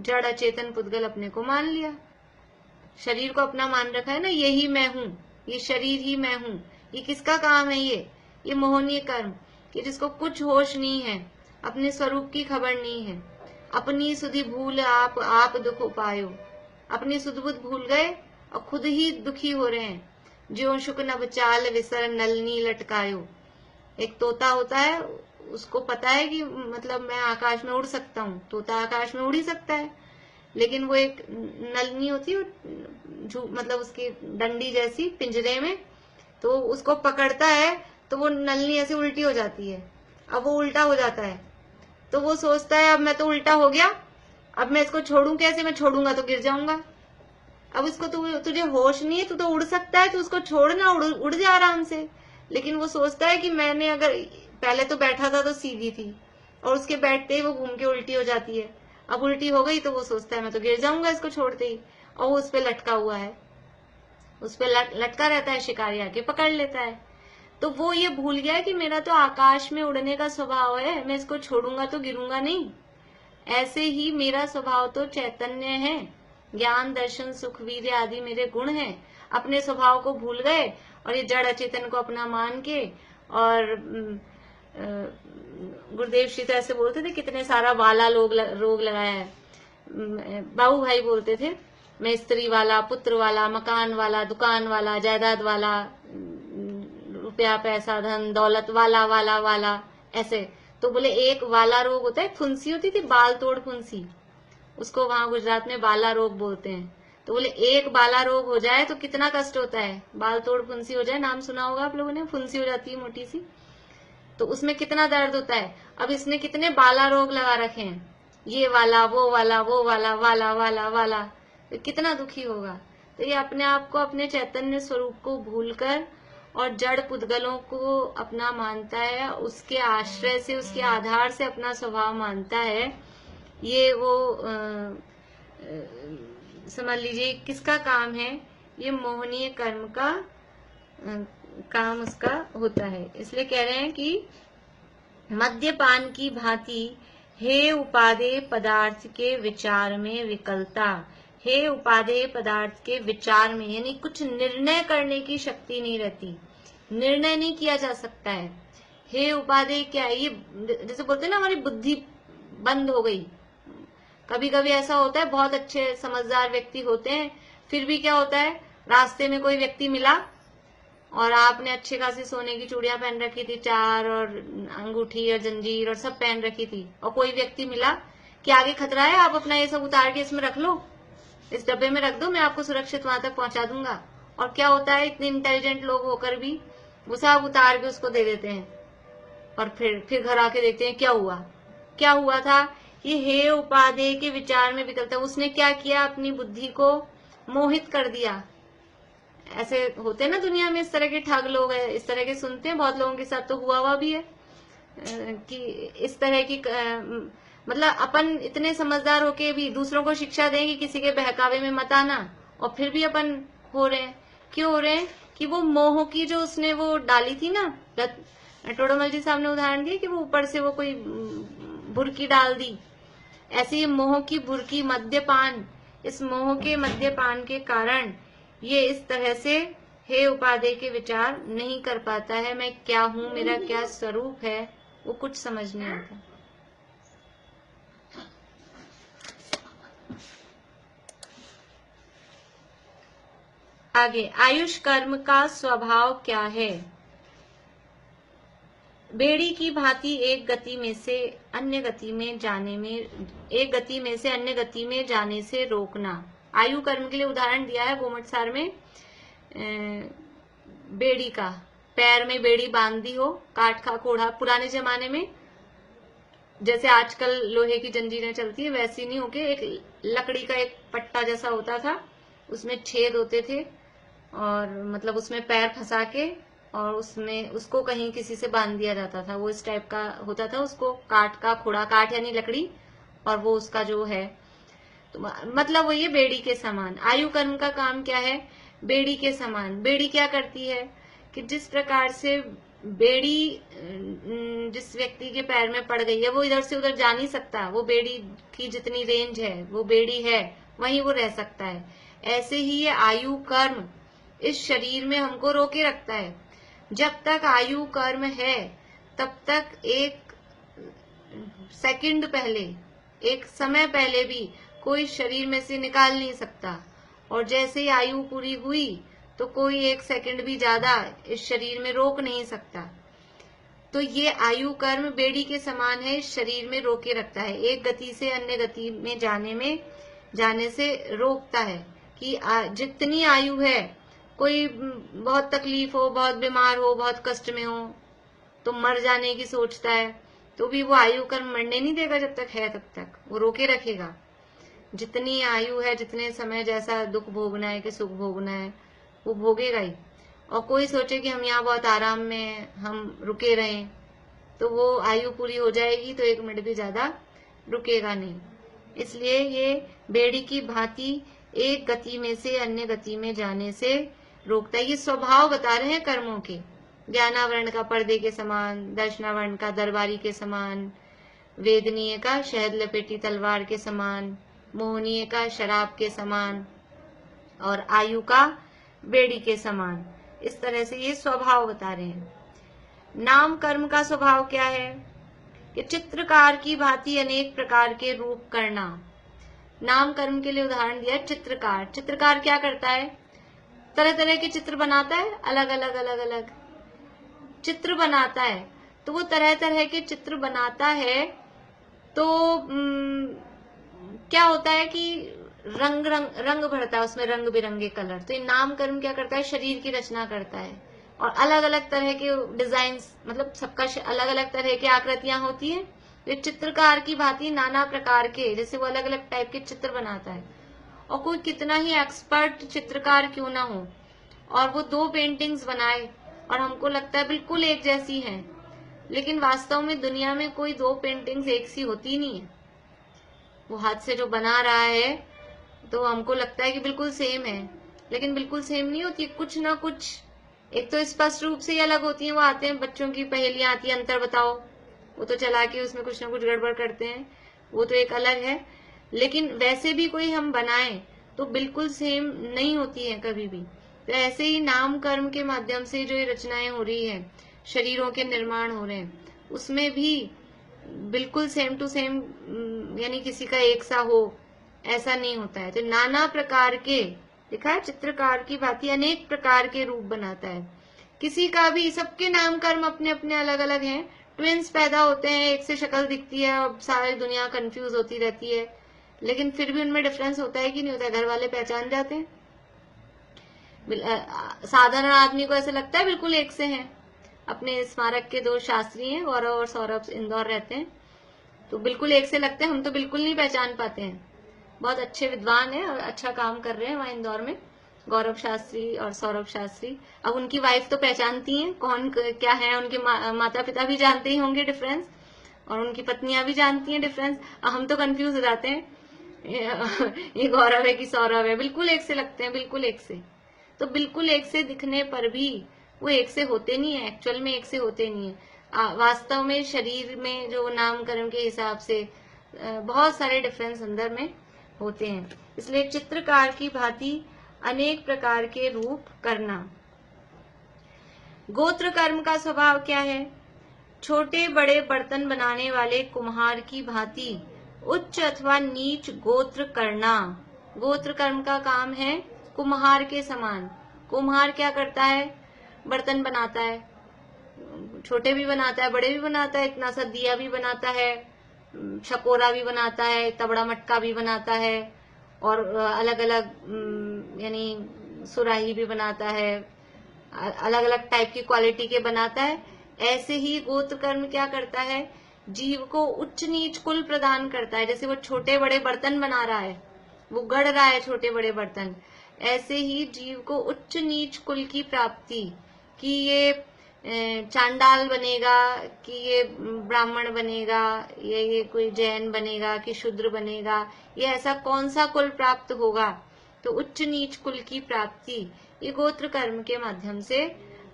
जड़ अचेतन पुद्गल अपने को मान लिया, शरीर को अपना मान रखा है ना, यही मैं हूँ, ये शरीर ही मैं हूँ। ये किसका काम है? ये मोहनीय कर्म, कि जिसको कुछ होश नहीं है, अपने स्वरूप की खबर नहीं है। अपनी सुधि भूल आप दुख उपायो, अपनी सुध बुध भूल गए और खुद ही दुखी हो रहे हैं। ज्यों शुक नभ चाल विसर नलनी लटकायो। एक तोता होता है, उसको पता है कि मतलब मैं आकाश में उड़ सकता हूँ, तोता आकाश में उड़ ही सकता है, लेकिन वो एक नलनी होती है मतलब उसकी डंडी जैसी पिंजरे में, तो उसको पकड़ता है तो वो नलनी ऐसे उल्टी हो जाती है। अब वो उल्टा हो जाता है तो वो सोचता है अब मैं तो उल्टा हो गया, अब मैं इसको छोड़ूं कैसे, मैं छोड़ूंगा तो गिर जाऊंगा। अब इसको तुझे होश नहीं है, तू तो उड़ सकता है, तू उसको छोड़ना, उड़ जा आराम से। लेकिन वो सोचता है कि मैंने अगर पहले तो बैठा था तो सीधी थी, और उसके बैठते ही वो घूम के उल्टी हो जाती है। अब उल्टी हो गई तो वो सोचता है मैं तो गिर जाऊंगा इसको छोड़ते ही, और वो उस पे लटका हुआ है, उस पे लटका रहता है, शिकारी आके पकड़ लेता है। तो वो ये भूल गया कि मेरा तो आकाश में उड़ने का स्वभाव है, मैं इसको छोड़ूंगा तो गिरूंगा नहीं। ऐसे ही मेरा स्वभाव तो चैतन्य है, ज्ञान दर्शन सुख वीर्य आदि मेरे गुण हैं। अपने स्वभाव को भूल गए और ये जड़ अचेतन को अपना मान के, और गुरुदेव श्री तो ऐसे बोलते थे, कितने सारा वाला रोग लगाया है। बाबू भाई बोलते थे, मैं स्त्री वाला, पुत्र वाला, मकान वाला, दुकान वाला, जायदाद वाला, रुपया पैसा धन दौलत वाला वाला वाला, ऐसे। तो बोले एक वाला रोग होता है, फुंसी होती थी, बाल तोड़ फुंसी, उसको वहां गुजरात में बाला रोग बोलते हैं। तो बोले एक बाला रोग हो जाए तो कितना कष्ट होता है, बाल तोड़ फुंसी हो जाए, नाम सुना होगा आप लोगों ने, फुंसी हो जाती है मोटी सी, तो उसमें कितना दर्द होता है। अब इसने कितने बाला रोग लगा रखे हैं, ये वाला वो वाला वो वाला वाला वाला वाला, तो कितना दुखी होगा। तो ये अपने आप को, अपने चैतन्य स्वरूप को भूलकर और जड़ पुद्गलों को अपना मानता है, उसके आश्रय से, उसके आधार से अपना स्वभाव मानता है। ये वो समझ लीजिए किसका काम है, ये मोहनीय कर्म का काम उसका होता है। इसलिए कह रहे हैं कि मद्यपान की भांति हे उपादेय पदार्थ के विचार में विकलता। हे उपादेय पदार्थ के विचार में, यानी कुछ निर्णय करने की शक्ति नहीं रहती, निर्णय नहीं किया जा सकता है। हे उपादेय क्या है, ये जैसे बोलते हैं ना हमारी बुद्धि बंद हो गई। कभी कभी ऐसा होता है, बहुत अच्छे समझदार व्यक्ति होते हैं, फिर भी क्या होता है, रास्ते में कोई व्यक्ति मिला और आपने अच्छे खासी सोने की चूड़ियां पहन रखी थी, चार, और अंगूठी और जंजीर और सब पहन रखी थी, और कोई व्यक्ति मिला कि आगे खतरा है, आप अपना ये सब उतार के इसमें रख लो, इस डब्बे में रख दो, मैं आपको सुरक्षित वहां तक पहुंचा दूंगा। और क्या होता है, इतने इंटेलिजेंट लोग होकर भी वो सब उतार के उसको दे देते हैं, और फिर घर आके देखते हैं क्या हुआ था। ये हे उपादेय के विचार में विकलता, उसने क्या किया, अपनी बुद्धि को मोहित कर दिया। ऐसे होते हैं ना दुनिया में, इस तरह के ठग लोग हैं, इस तरह के सुनते हैं, बहुत लोगों के साथ तो हुआ भी है कि इस तरह की मतलब अपन इतने समझदार होके भी दूसरों को शिक्षा दें कि किसी के बहकावे में मत आना, और फिर भी अपन हो रहे हैं। क्यों हो रहे हैं कि वो मोह की जो उसने वो डाली थी ना, टोडरमल जी साहब ने उदाहरण दिया कि वो ऊपर से वो कोई बुरकी डाल दी, ऐसे ही मोह की बुरकी मद्यपान, इस मोह के मद्यपान के कारण ये इस तरह से हे उपादेय के विचार नहीं कर पाता है। मैं क्या हूं, मेरा क्या स्वरूप है, वो कुछ समझ नहीं आता। आगे, आयुष कर्म का स्वभाव क्या है। बेड़ी की भांति एक गति में से अन्य गति में जाने से रोकना। आयु कर्म के लिए उदाहरण दिया है गोमट सार में, बेड़ी का, पैर में बेड़ी बांध दी हो, काठ का कोढ़ा, पुराने जमाने में जैसे आजकल लोहे की जंजीरें चलती है वैसी नहीं होके एक लकड़ी का एक पट्टा जैसा होता था, उसमें छेद होते थे, और मतलब उसमें पैर फंसा के और उसमें उसको कहीं किसी से बांध दिया जाता था, वो इस टाइप का होता था। उसको काठ का खोड़ा, काठ यानी लकड़ी, और वो उसका जो है तो मतलब वो ये बेड़ी के समान। आयु कर्म का काम क्या है, बेड़ी के समान। बेड़ी क्या करती है कि जिस प्रकार से बेड़ी जिस व्यक्ति के पैर में पड़ गई है वो इधर से उधर जा नहीं सकता, वो बेड़ी की जितनी रेंज है वो बेड़ी है, वहीं वो रह सकता है। ऐसे ही ये आयु कर्म इस शरीर में हमको रोके रखता है। जब तक आयु कर्म है तब तक एक सेकंड पहले, एक समय पहले भी कोई शरीर में से निकाल नहीं सकता। और जैसे ही आयु पूरी हुई तो कोई 1 सेकंड भी ज्यादा इस शरीर में रोक नहीं सकता। तो ये आयु कर्म बेड़ी के समान है, इस शरीर में रोके रखता है, एक गति से अन्य गति में जाने से रोकता है कि जितनी आयु है, कोई बहुत तकलीफ हो, बहुत बीमार हो, बहुत कष्ट में हो तो मर जाने की सोचता है, तो भी वो आयु कर्म मरने नहीं देगा, जब तक है तब तक वो रोके रखेगा। जितनी आयु है, जितने समय जैसा दुख भोगना है कि सुख भोगना है वो भोगेगा ही। और कोई सोचे कि हम यहाँ बहुत आराम में हैं, हम रुके रहें, तो वो आयु पूरी हो जाएगी तो 1 मिनट भी ज्यादा रुकेगा नहीं। इसलिए ये बेड़ी की भांति एक गति में से अन्य गति में जाने से रोकता है। ये स्वभाव बता रहे हैं कर्मों के। ज्ञानावरण का पर्दे के समान, दर्शनावरण का दरबारी के समान, वेदनीय का शहद लपेटी तलवार के समान, मोहनीय का शराब के समान और आयु का बेड़ी के समान। इस तरह से ये स्वभाव बता रहे हैं। नाम कर्म का स्वभाव क्या है कि चित्रकार की भांति अनेक प्रकार के रूप करना। नाम कर्म के लिए उदाहरण दिया चित्रकार। चित्रकार क्या करता है? तरह तरह के चित्र बनाता है, अलग अलग चित्र बनाता है। तो वो तरह तरह के चित्र बनाता है तो क्या होता है कि रंग भरता है उसमें, रंग बिरंगे कलर। तो ये नाम कर्म क्या करता है? शरीर की रचना करता है और अलग अलग तरह के डिजाइन, मतलब सबका अलग अलग तरह की आकृतियां होती हैं। ये चित्रकार की भांति नाना प्रकार के, जैसे वो अलग अलग टाइप के चित्र बनाता है। और कोई कितना ही एक्सपर्ट चित्रकार क्यों ना हो और वो 2 पेंटिंग्स बनाए और हमको लगता है बिल्कुल एक जैसी हैं, लेकिन वास्तव में दुनिया में कोई 2 पेंटिंग्स एक सी होती नहीं है। वो हाथ से जो बना रहा है तो हमको लगता है कि बिल्कुल सेम है, लेकिन बिल्कुल सेम नहीं होती। कुछ ना कुछ, एक तो स्पष्ट रूप से ही अलग होती है। वो आते हैं, बच्चों की पहेलियां आती है, अंतर बताओ, वो तो चला के उसमें कुछ ना कुछ गड़बड़ करते हैं, वो तो एक अलग है। लेकिन वैसे भी कोई हम बनाएं तो बिल्कुल सेम नहीं होती है कभी भी। तो ऐसे ही नाम कर्म के माध्यम से जो ये रचनाएं हो रही है, शरीरों के निर्माण हो रहे हैं, उसमें भी बिल्कुल सेम टू सेम, यानी किसी का एक सा हो, ऐसा नहीं होता है। तो नाना प्रकार के, देखा है, चित्रकार की भांति अनेक प्रकार के रूप बनाता है। किसी का भी, सबके नाम कर्म अपने अपने अलग अलग हैं। ट्विंस पैदा होते हैं, एक से शक्ल दिखती है और सारी दुनिया कंफ्यूज होती रहती है, लेकिन फिर भी उनमें डिफरेंस होता है कि नहीं होता है? घर वाले पहचान जाते हैं। साधारण आदमी को ऐसे लगता है बिल्कुल एक से हैं। अपने स्मारक के 2 शास्त्री हैं, गौरव और सौरभ, इंदौर रहते हैं, तो बिल्कुल एक से लगते हैं। हम तो बिल्कुल नहीं पहचान पाते हैं। बहुत अच्छे विद्वान हैं और अच्छा काम कर रहे हैं वहां इंदौर में, गौरव शास्त्री और सौरभ शास्त्री। अब उनकी वाइफ तो पहचानती हैं कौन क्या है, उनके माता पिता भी जानते ही होंगे डिफरेंस, और उनकी पत्नियां भी जानती हैं डिफरेंस। हम तो कंफ्यूज हो जाते हैं, ये गौरव है कि सौरभ है। बिल्कुल एक से लगते हैं, बिल्कुल एक से। तो बिल्कुल एक से दिखने पर भी वो एक से होते नहीं है, एक्चुअल में एक से होते नहीं है। वास्तव में शरीर में जो नाम कर्म के हिसाब से बहुत सारे डिफरेंस अंदर में होते हैं। इसलिए चित्रकार की भांति अनेक प्रकार के रूप करना। गोत्र कर्म का स्वभाव क्या है? छोटे बड़े बर्तन बनाने वाले कुम्हार की भांति उच्च अथवा नीच गोत्र करना। गोत्र कर्म का काम है कुम्हार के समान। कुम्हार क्या करता है? बर्तन बनाता है, छोटे भी बनाता है, बड़े भी बनाता है, इतना सा दिया भी बनाता है, शकोरा भी बनाता है, तबड़ा मटका भी बनाता है, और अलग अलग यानी सुराही भी बनाता है, अलग अलग टाइप की क्वालिटी के बनाता है। ऐसे ही गोत्र कर्म क्या करता है? जीव को उच्च नीच कुल प्रदान करता है। जैसे वो छोटे बड़े बर्तन बना रहा है, वो गढ़ रहा है छोटे बड़े बर्तन, ऐसे ही जीव को उच्च नीच कुल की प्राप्ति, कि ये चांडाल बनेगा, कि ये ब्राह्मण बनेगा, ये कोई जैन बनेगा, कि शूद्र बनेगा, ये ऐसा कौन सा कुल प्राप्त होगा। तो उच्च नीच कुल की प्राप्ति ये गोत्र कर्म के माध्यम से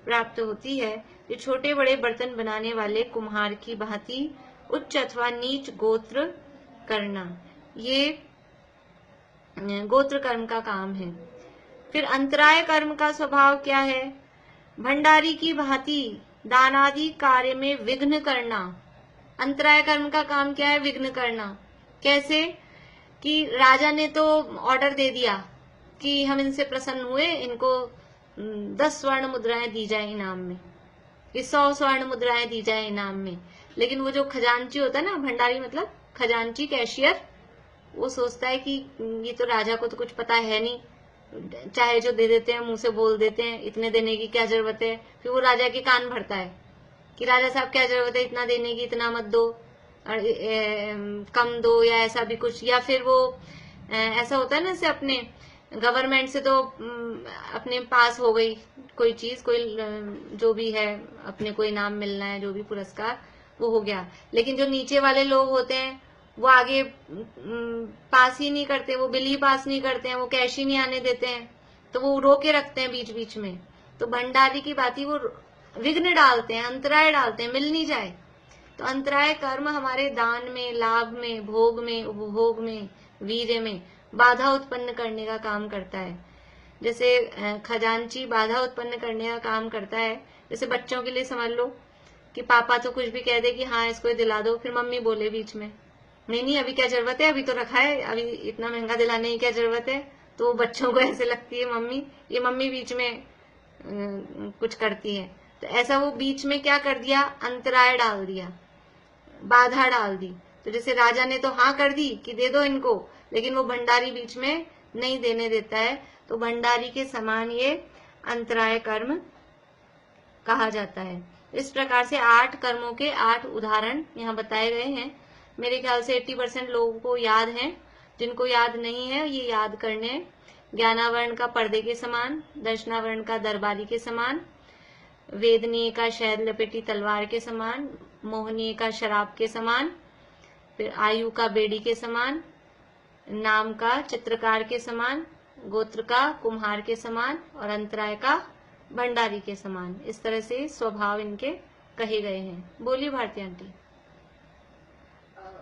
प्राप्त होती है। ये छोटे बड़े बर्तन बनाने वाले कुम्हार की भांति उच्च अथवा नीच गोत्र करना, ये गोत्र कर्म का काम है। फिर अंतराय कर्म का स्वभाव क्या है? भंडारी की भांति दानादि कार्य में विघ्न करना। अंतराय कर्म का काम क्या है? विघ्न करना। कैसे? कि राजा ने तो ऑर्डर दे दिया कि हम इनसे प्रसन्न हुए, इनको 10 स्वर्ण मुद्राएं दी जाए इनाम में, कि 100 स्वर्ण मुद्राएं दी जाए इनाम में। लेकिन वो जो खजांची होता है ना, भंडारी मतलब खजांची, कैशियर, वो सोचता है कि ये तो राजा को तो कुछ पता है नहीं, चाहे जो दे देते हैं, मुंह से बोल देते हैं, इतने देने की क्या जरूरत है। फिर वो राजा के कान भरता है कि राजा साहब क्या जरूरत है इतना देने की, इतना मत दो, और कम दो, या ऐसा भी कुछ। या फिर वो ऐसा होता है ना, जैसे अपने गवर्नमेंट से तो अपने पास हो गई कोई चीज, कोई जो भी है, अपने को इनाम मिलना है, जो भी पुरस्कार, वो हो गया। लेकिन जो नीचे वाले लोग होते हैं वो आगे पास ही नहीं करते, वो बिल ही पास नहीं करते हैं, वो कैश ही नहीं आने देते हैं, तो वो रोके रखते हैं बीच बीच में। तो भंडारी की बात ही वो विघ्न डालते हैं, अंतराय डालते हैं, मिल नहीं जाए। तो अंतराय कर्म हमारे दान में, लाभ में, भोग में, उपभोग में, वीर्य में बाधा उत्पन्न करने का काम करता है। जैसे खजांची बाधा उत्पन्न करने का काम करता है। जैसे बच्चों के लिए समझ लो कि पापा तो कुछ भी कह दे कि हाँ इसको दिला दो, फिर मम्मी बोले बीच में, नहीं अभी क्या जरूरत है, अभी तो रखा है, अभी इतना महंगा दिलाने की क्या जरूरत है। तो बच्चों को ऐसे लगती है ये मम्मी बीच में कुछ करती है। तो ऐसा वो बीच में क्या कर दिया, अंतराय डाल दिया, बाधा डाल दी। तो जैसे राजा ने तो हाँ कर दी कि दे दो इनको, लेकिन वो भंडारी बीच में नहीं देने देता है। तो भंडारी के समान ये अंतराय कर्म कहा जाता है। इस प्रकार से 8 कर्मों के 8 उदाहरण यहाँ बताए गए हैं। मेरे ख्याल से 80% लोगों को याद है, जिनको याद नहीं है ये याद करने हैं। ज्ञानावरण का पर्दे के समान, दर्शनावरण का दरबारी के समान, वेदनीय का शहद लपेटी तलवार के समान, मोहनीय का शराब के समान, फिर आयु का बेड़ी के समान, नाम का चित्रकार के समान, गोत्र का कुम्हार के समान, और अंतराय का भंडारी के समान। इस तरह से स्वभाव इनके कहे गए हैं। बोलिए भारती आंटी।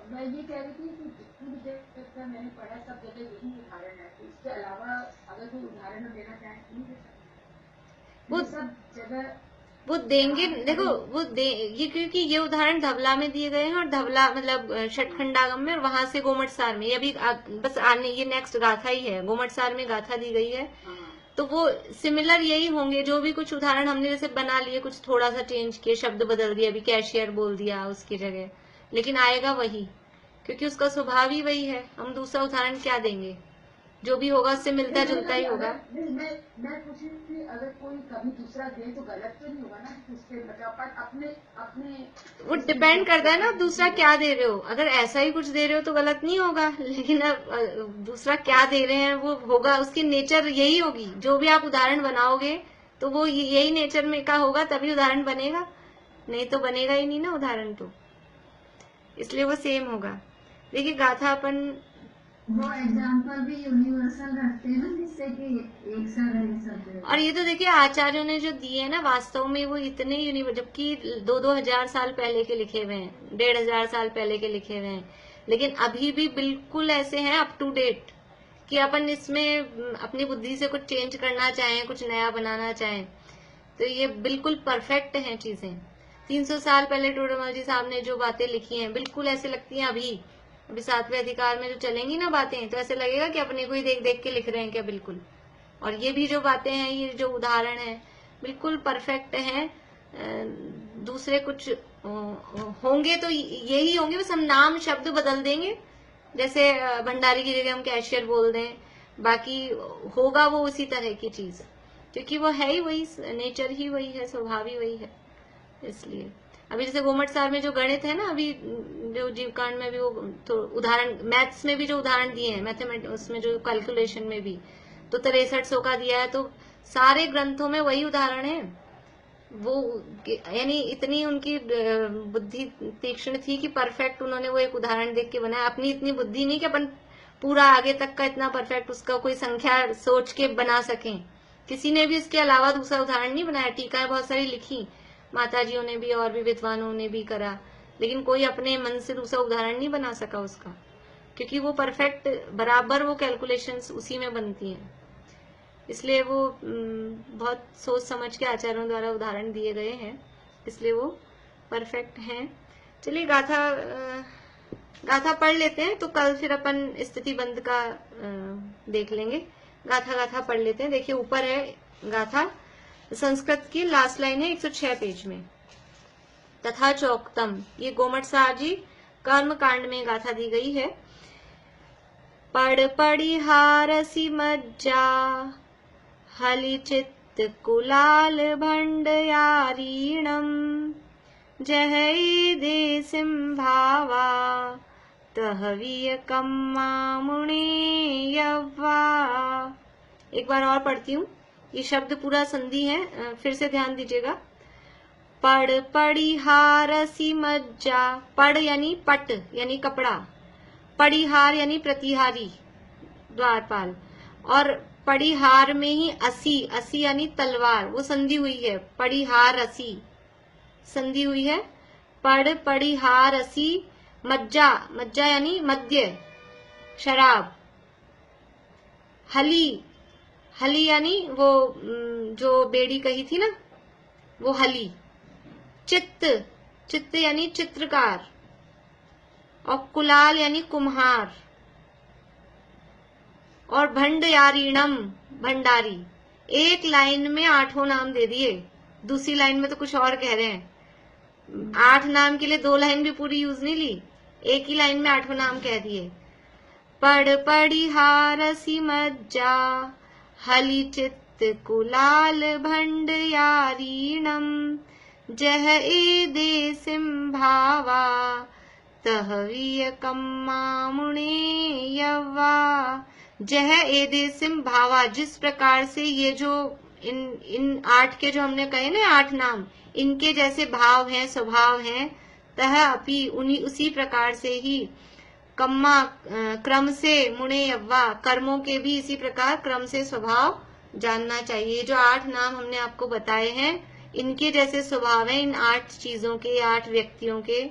मैं ये कह रही थी कि जितनी जगह मैंने पढ़ा सब जगह यही उदाहरण है, तो इसके अलावा अगर कोई उदाहरण देना चाहें तो नहीं दे सकते। वो सब जगह वो देंगे, देखो ये क्योंकि ये उदाहरण धवला में दिए गए हैं, और धवला मतलब षटखंडागम में, और वहां से गोमटसार में, ये अभी बस आने ये नेक्स्ट गाथा ही है, गोमटसार में गाथा दी गई है। तो वो सिमिलर यही होंगे। जो भी कुछ उदाहरण हमने जैसे बना लिए, कुछ थोड़ा सा चेंज किए, शब्द बदल दिया, अभी कैशियर बोल दिया उसकी जगह, लेकिन आएगा वही, क्योंकि उसका स्वभाव ही वही है। हम दूसरा उदाहरण क्या देंगे, जो भी होगा उससे मिलता जुलता ही होगा। मैं पूछ रही थी, अगर कोई कभी दूसरा दे तो गलत तो नहीं होगा ना, उसके मतलब अपने वो डिपेंड करता है ना दूसरा क्या दे रहे हो। अगर ऐसा ही कुछ दे रहे हो तो गलत नहीं होगा, लेकिन अब दूसरा क्या दे रहे हैं वो होगा, उसकी नेचर यही होगी। जो भी आप उदाहरण बनाओगे तो वो यही नेचर में का होगा, तभी उदाहरण बनेगा, नहीं तो बनेगा ही नहीं ना उदाहरण। तो इसलिए वो सेम होगा। देखिए गाथा अपन वो एग्जाम्पल भी यूनिवर्सल रखते हैं ना, जिससे कि एक सा रहे सब। और ये तो देखिए आचार्यों ने जो दिए हैं ना, वास्तव में वो इतने जबकि 2-2 हजार साल पहले के लिखे हुए हैं, 1500 साल पहले के लिखे हुए हैं, लेकिन अभी भी बिल्कुल ऐसे हैं अप टू डेट कि अपन इसमें अपनी बुद्धि से कुछ चेंज करना चाहें, कुछ नया बनाना चाहें, तो ये बिल्कुल परफेक्ट हैं चीजें। 300 साल पहले टोडरमल जी साहब ने जो बातें लिखी हैं बिल्कुल ऐसे लगती हैं अभी 7वें अधिकार में जो चलेंगी ना बातें, तो ऐसे लगेगा कि अपने को ही देख देख के लिख रहे हैं क्या, बिल्कुल। और ये भी जो बातें हैं, ये जो उदाहरण है, बिल्कुल परफेक्ट हैं। दूसरे कुछ होंगे तो यही होंगे, बस हम नाम शब्द बदल देंगे। जैसे भंडारी की जगह हम कैशियर बोल दें, बाकी होगा वो उसी तरह की चीज, क्योंकि वो है ही वही, नेचर ही वही है, स्वभाव ही वही है। इसलिए अभी जैसे गोमटसार में जो गणित है ना, अभी जो जीवकांड में भी वो तो उदाहरण, मैथ्स में भी जो उदाहरण दिए हैं, मैथमेटिक्स उसमें जो कैलकुलेशन में भी तो 6300 का दिया है, तो सारे ग्रंथों में वही उदाहरण है। वो यानी इतनी उनकी बुद्धि तीक्ष्ण थी कि परफेक्ट उन्होंने वो एक उदाहरण देख के बनाया। अपनी इतनी बुद्धि नहीं कि अपन पूरा आगे तक का इतना परफेक्ट उसका कोई संख्या सोच के बना सकें। किसी ने भी इसके अलावा दूसरा उदाहरण नहीं बनाया। टीकाएं बहुत सारी लिखी, माताजियों ने भी और भी विद्वानों ने भी करा, लेकिन कोई अपने मन से दूसरा उदाहरण नहीं बना सका उसका, क्योंकि वो परफेक्ट बराबर वो कैलकुलेशंस उसी में बनती हैं। इसलिए वो बहुत सोच समझ के आचार्यों द्वारा उदाहरण दिए गए हैं, इसलिए वो परफेक्ट हैं। चलिए गाथा पढ़ लेते हैं, तो कल फिर अपन स्थिति बंध का देख लेंगे। गाथा गाथा पढ़ लेते हैं। देखिए ऊपर है गाथा, संस्कृत की लास्ट लाइन है 106 पेज में। तथा चौक्तम, ये गोमट सार जी कर्म कांड में गाथा दी गई है। पड़ पड़ी हारसी मज्जा हलि चित्त कुलाल भंडयारीणम जहई देसिम भावा तहवीय कम्मा मुणे यव्वा। एक बार और पढ़ती हूँ, ये शब्द पूरा संधि है, फिर से ध्यान दीजिएगा। पड़ पड़ी हारसी मज्जा, पड़ यानी पट यानी कपड़ा, पड़ीहार यानी प्रतिहारी द्वारपाल, और पड़ीहार में ही असी, असी यानी तलवार, वो संधि हुई है, पड़ीहार असी संधि हुई है। पड़ पड़ीहार असी मज्जा, मज्जा यानी मद्य शराब। हली, हली यानी वो जो बेड़ी कही थी ना, वो हली। चित्त, चित्त यानी चित्रकार, और कुलाल यानी कुम्हार, और भंडयारीणम भंडारी। एक लाइन में 8 नाम दे दिए, दूसरी लाइन में तो कुछ और कह रहे हैं। 8 नाम के लिए 2 लाइन भी पूरी यूज नहीं ली, एक ही लाइन में 8 नाम कह दिए। पड़ पड़ी हारसी मज्जा हलि चित्त कुलाल भंडयारीणम जह ए देसिम भावा तहवीय कम्मा मुणे यव्वा। जह ए देसिम भावा, जिस प्रकार से ये जो इन 8 के जो हमने कहे ना 8 नाम, इनके जैसे भाव हैं, स्वभाव हैं, तह अपि उन्हीं उसी प्रकार से ही कम्मा क्रम से, मुणे यव्वा कर्मों के भी इसी प्रकार क्रम से स्वभाव जानना चाहिए। जो 8 नाम हमने आपको बताए हैं, इनके जैसे स्वभाव हैं, इन 8 चीजों के, 8 व्यक्तियों के,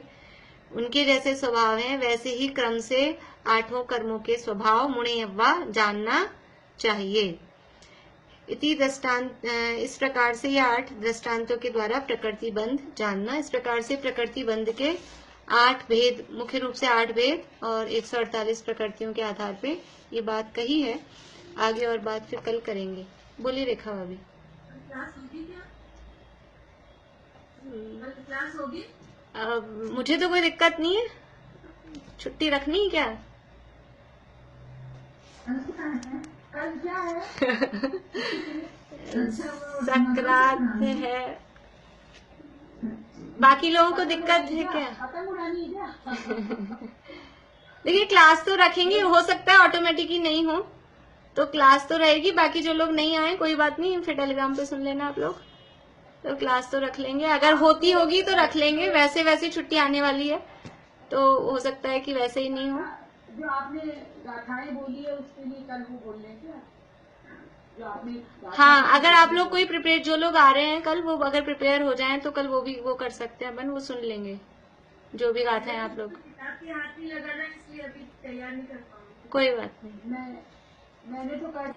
उनके जैसे स्वभाव हैं, वैसे ही क्रम से 8 कर्मों के स्वभाव मुणे यव्वा जानना चाहिए। इति दृष्टांत, इस प्रकार से ये 8 दृष्टांतों के द्वारा प्रकृति बंध जानना। इस प्रकार से प्रकृति बंध के 8 भेद, मुख्य रूप से 8 भेद और 148 प्रकृतियों के आधार पे ये बात कही है। आगे और बात फिर कल करेंगे। बोलिए रेखा भाभी। क्लास होगी क्या? क्लास होगी? मुझे तो कोई दिक्कत नहीं है, छुट्टी रखनी है क्या? कल क्या है? संक्रांत है, बाकी लोगों को दिक्कत है क्या? पतंग उड़ानी है क्या? देखिए क्लास तो रखेंगे, हो सकता है ऑटोमेटिक ही नहीं हो, तो क्लास तो रहेगी। बाकी जो लोग नहीं आए कोई बात नहीं, फिर टेलीग्राम पे सुन लेना आप लोग, तो क्लास तो रख लेंगे। अगर होती होगी तो रख लेंगे, वैसे वैसे छुट्टी आने वाली है तो हो सकता है कि वैसे ही नहीं हो। जो आपने गाथाएं बोली है उसके लिए कल वो बोल रहे क्या? जो आपने हाँ, अगर आप लोग कोई प्रिपेयर, जो लोग आ रहे हैं कल, वो अगर प्रिपेयर हो जाएं तो कल वो भी वो कर सकते हैं अपन, वो सुन लेंगे जो भी गाथा है आप लोग। आपके हाथ नहीं लगाना, इसलिए अभी तैयार नहीं कर पाऊंगी। कोई बात नहीं। मैंने तो कर